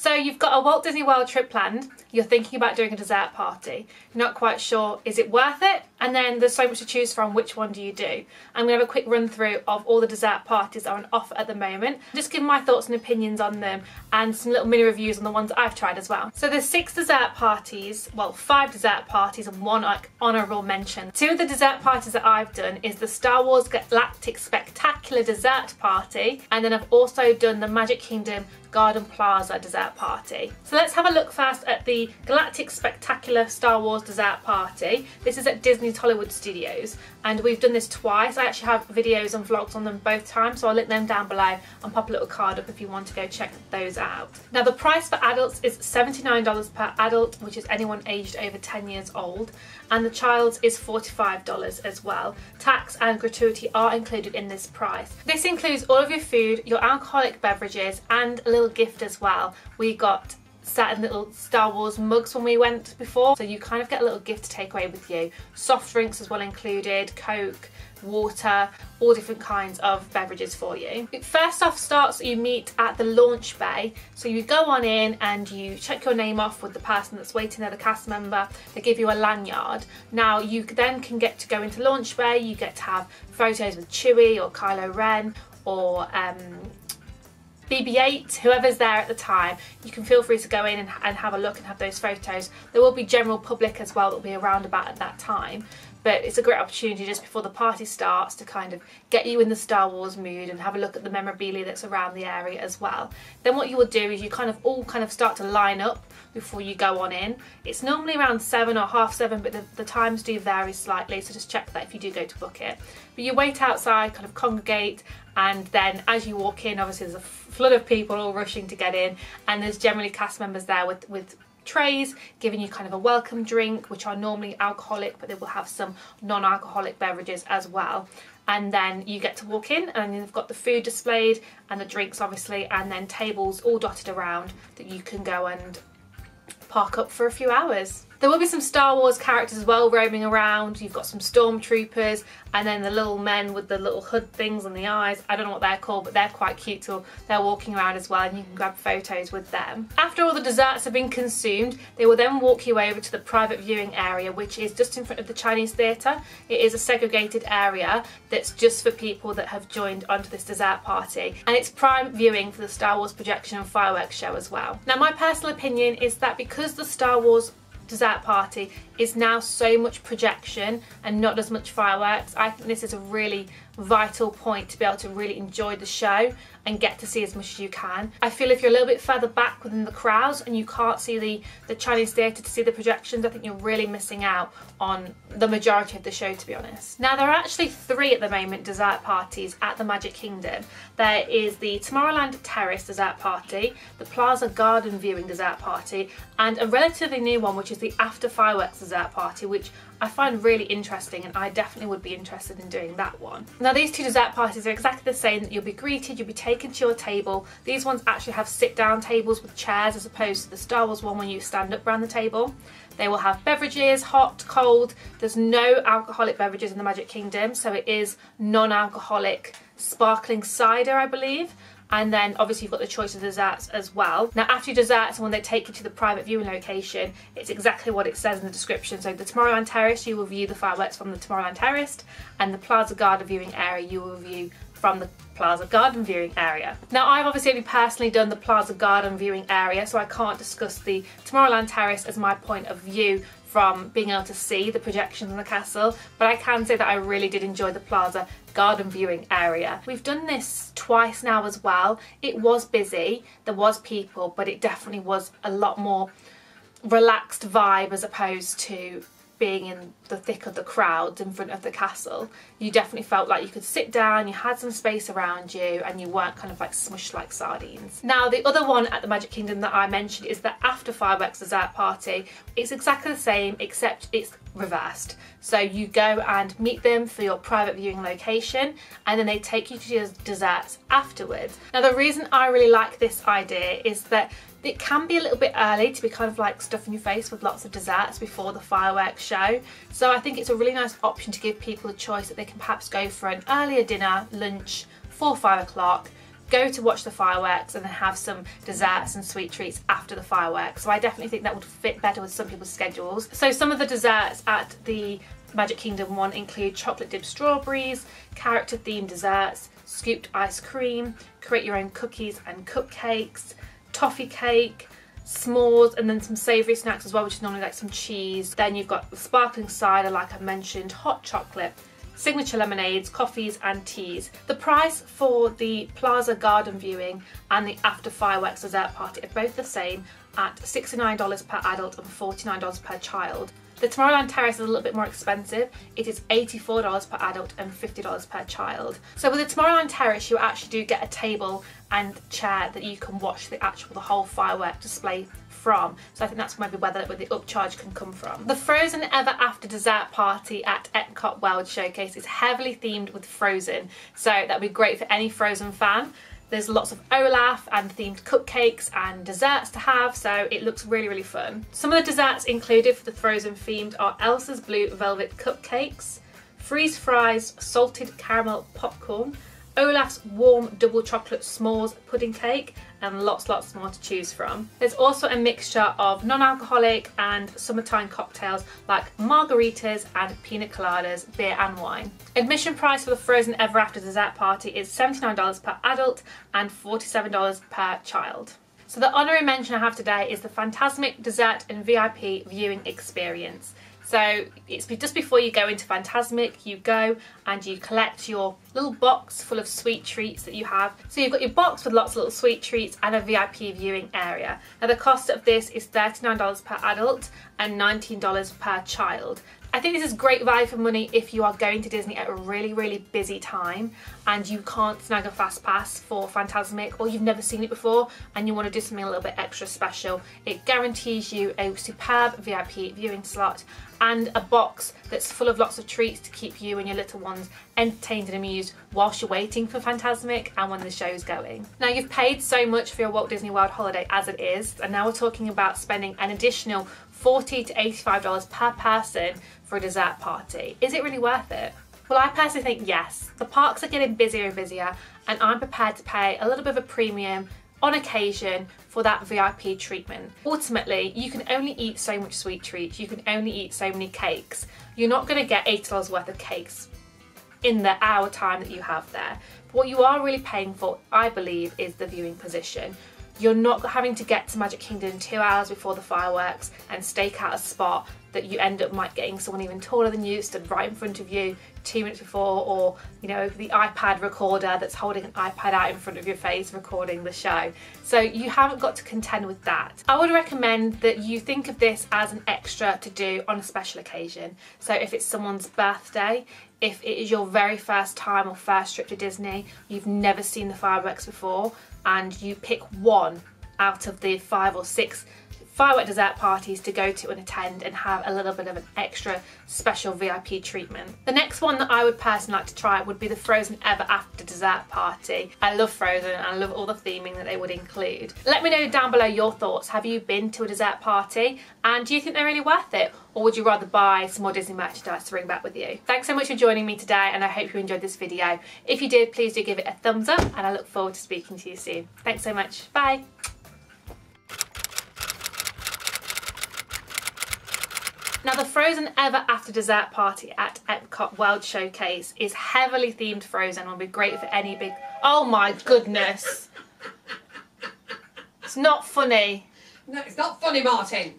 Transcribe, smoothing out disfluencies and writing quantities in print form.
So you've got a Walt Disney World trip planned, you're thinking about doing a dessert party, you're not quite sure, is it worth it? And then there's so much to choose from, which one do you do? I'm going to have a quick run through of all the dessert parties that are on offer at the moment, just give my thoughts and opinions on them and some little mini reviews on the ones that I've tried as well. So there's 6 dessert parties, well 5 dessert parties and 1 like honourable mention. 2 of the dessert parties that I've done is the Star Wars Galactic Spectacular Dessert Party, and then I've also done the Magic Kingdom Garden Plaza dessert party. So let's have a look first at the Galactic Spectacular Star Wars dessert party. This is at Disney's Hollywood Studios and we've done this twice. I actually have videos and vlogs on them both times, so I'll link them down below and pop a little card up if you want to go check those out. Now the price for adults is $79 per adult, which is anyone aged over 10 years old, and the child's is $45 as well. Tax and gratuity are included in this price. This includes all of your food, your alcoholic beverages and a little gift as well. We got certain little Star Wars mugs when we went before, so you kind of get a little gift to take away with you. Soft drinks as well included, Coke, water, all different kinds of beverages for you. It first off starts, you meet at the launch bay, so you go on in and you check your name off with the person that's waiting there, the cast member. They give you a lanyard. Now you then can get to go into launch bay, you get to have photos with Chewie or Kylo Ren or BB-8, whoever's there at the time. You can feel free to go in and have a look and have those photos. There will be general public as well that will be around about at that time, but it's a great opportunity just before the party starts to kind of get you in the Star Wars mood and have a look at the memorabilia that's around the area as well. Then what you will do is you all start to line up before you go on in. It's normally around 7 or half 7, but the times do vary slightly, so just check that if you do go to book it. But you wait outside, kind of congregate, and then as you walk in, obviously there's a flood of people all rushing to get in, and there's generally cast members there with trays giving you kind of a welcome drink, which are normally alcoholic, but they will have some non-alcoholic beverages as well. And then you get to walk in and you've got the food displayed and the drinks obviously, and then tables all dotted around that you can go and park up for a few hours. There will be some Star Wars characters as well roaming around. You've got some stormtroopers and then the little men with the little hood things on the eyes. I don't know what they're called, but they're quite cute, so they're walking around as well and you can grab photos with them. After all the desserts have been consumed, they will then walk you over to the private viewing area, which is just in front of the Chinese theatre. It is a segregated area that's just for people that have joined onto this dessert party, and it's prime viewing for the Star Wars projection and fireworks show as well. Now my personal opinion is that because the Star Wars dessert party is now so much projection and not as much fireworks, I think this is a really vital point to be able to really enjoy the show and get to see as much as you can. I feel if you're a little bit further back within the crowds and you can't see the Chinese theatre to see the projections, I think you're really missing out on the majority of the show, to be honest. Now there are actually 3 at the moment dessert parties at the Magic Kingdom. There is the Tomorrowland Terrace dessert party, the Plaza Garden Viewing dessert party, and a relatively new one which is the After Fireworks dessert party, which I find really interesting, and I definitely would be interested in doing that one. Now these 2 dessert parties are exactly the same. You'll be greeted, you'll be taken to your table. These ones actually have sit down tables with chairs as opposed to the Star Wars one when you stand up around the table. They will have beverages, hot, cold. There's no alcoholic beverages in the Magic Kingdom, so it is non-alcoholic sparkling cider, I believe. And then obviously you've got the choice of desserts as well. Now after your desserts, and when they take you to the private viewing location, it's exactly what it says in the description. So the Tomorrowland Terrace, you will view the fireworks from the Tomorrowland Terrace, and the Plaza Garden Viewing area you will view from the Plaza Garden Viewing area. Now I've obviously only personally done the Plaza Garden Viewing area, so I can't discuss the Tomorrowland Terrace as my point of view from being able to see the projections in the castle, but I can say that I really did enjoy the Plaza Garden Viewing area. We've done this twice now as well. It was busy, there was people, but it definitely was a lot more relaxed vibe as opposed to being in the thick of the crowds in front of the castle. You definitely felt like you could sit down, you had some space around you, and you weren't kind of like smushed like sardines. Now the other one at the Magic Kingdom that I mentioned is the After Fireworks dessert party. It's exactly the same except it's reversed. So you go and meet them for your private viewing location, and then they take you to your desserts afterwards. Now the reason I really like this idea is that it can be a little bit early to be kind of like stuffing your face with lots of desserts before the fireworks show. So I think it's a really nice option to give people a choice that they can perhaps go for an earlier dinner, lunch, 4 or 5 o'clock, go to watch the fireworks and then have some desserts and sweet treats after the fireworks. So I definitely think that would fit better with some people's schedules. So some of the desserts at the Magic Kingdom one include chocolate dipped strawberries, character themed desserts, scooped ice cream, create your own cookies and cupcakes, toffee cake, s'mores, and then some savoury snacks as well, which is normally like some cheese. Then you've got the sparkling cider, like I mentioned, hot chocolate, signature lemonades, coffees and teas. The price for the Plaza garden viewing and the after fireworks dessert party are both the same at $69 per adult and $49 per child. The Tomorrowland Terrace is a little bit more expensive. It is $84 per adult and $50 per child. So with the Tomorrowland Terrace, you actually do get a table and chair that you can watch the whole firework display from. So I think that's maybe where the upcharge can come from. The Frozen Ever After dessert party at Epcot World Showcase is heavily themed with Frozen. So that'd be great for any Frozen fan. There's lots of Olaf and themed cupcakes and desserts to have, so it looks really, really fun. Some of the desserts included for the Frozen themed are Elsa's Blue Velvet Cupcakes, Freeze Fries Salted Caramel Popcorn, Olaf's Warm Double Chocolate S'mores Pudding Cake, and lots more to choose from. There's also a mixture of non-alcoholic and summertime cocktails like margaritas and pina coladas, beer and wine. Admission price for the Frozen Ever After dessert party is $79 per adult and $47 per child. So the honorary mention I have today is the Fantasmic Dessert and VIP Viewing Experience. So it's just before you go into Fantasmic, you go and you collect your little box full of sweet treats that you have. So you've got your box with lots of little sweet treats and a VIP viewing area. Now the cost of this is $39 per adult and $19 per child. I think this is great value for money if you are going to Disney at a really, really busy time and you can't snag a fast pass for Fantasmic, or you've never seen it before and you want to do something a little bit extra special. It guarantees you a superb VIP viewing slot and a box that's full of lots of treats to keep you and your little ones entertained and amused whilst you're waiting for Fantasmic and when the show's going. Now you've paid so much for your Walt Disney World holiday as it is, and now we're talking about spending an additional $40 to $85 per person for a dessert party. Is it really worth it? Well, I personally think yes. The parks are getting busier and busier, and I'm prepared to pay a little bit of a premium on occasion for that VIP treatment. Ultimately, you can only eat so much sweet treats, you can only eat so many cakes. You're not going to get $80 worth of cakes in the hour time that you have there. But what you are really paying for, I believe, is the viewing position. You're not having to get to Magic Kingdom 2 hours before the fireworks and stake out a spot that you end up might getting someone even taller than you stood right in front of you 2 minutes before, or you know, the iPad recorder that's holding an iPad out in front of your face recording the show. So you haven't got to contend with that. I would recommend that you think of this as an extra to do on a special occasion. So if it's someone's birthday, if it is your very first time or first trip to Disney, you've never seen the fireworks before, and you pick one out of the 5 or 6 firework dessert parties to go to and attend and have a little bit of an extra special VIP treatment. The next one that I would personally like to try would be the Frozen Ever After dessert party. I love Frozen and I love all the theming that they would include. Let me know down below your thoughts. Have you been to a dessert party and do you think they're really worth it? Or would you rather buy some more Disney merchandise to bring back with you? Thanks so much for joining me today, and I hope you enjoyed this video. If you did, please do give it a thumbs up, and I look forward to speaking to you soon. Thanks so much. Bye. Now the Frozen Ever After dessert party at Epcot World Showcase is heavily themed Frozen and will be great for any big... Oh my goodness. It's not funny. No, it's not funny, Martin.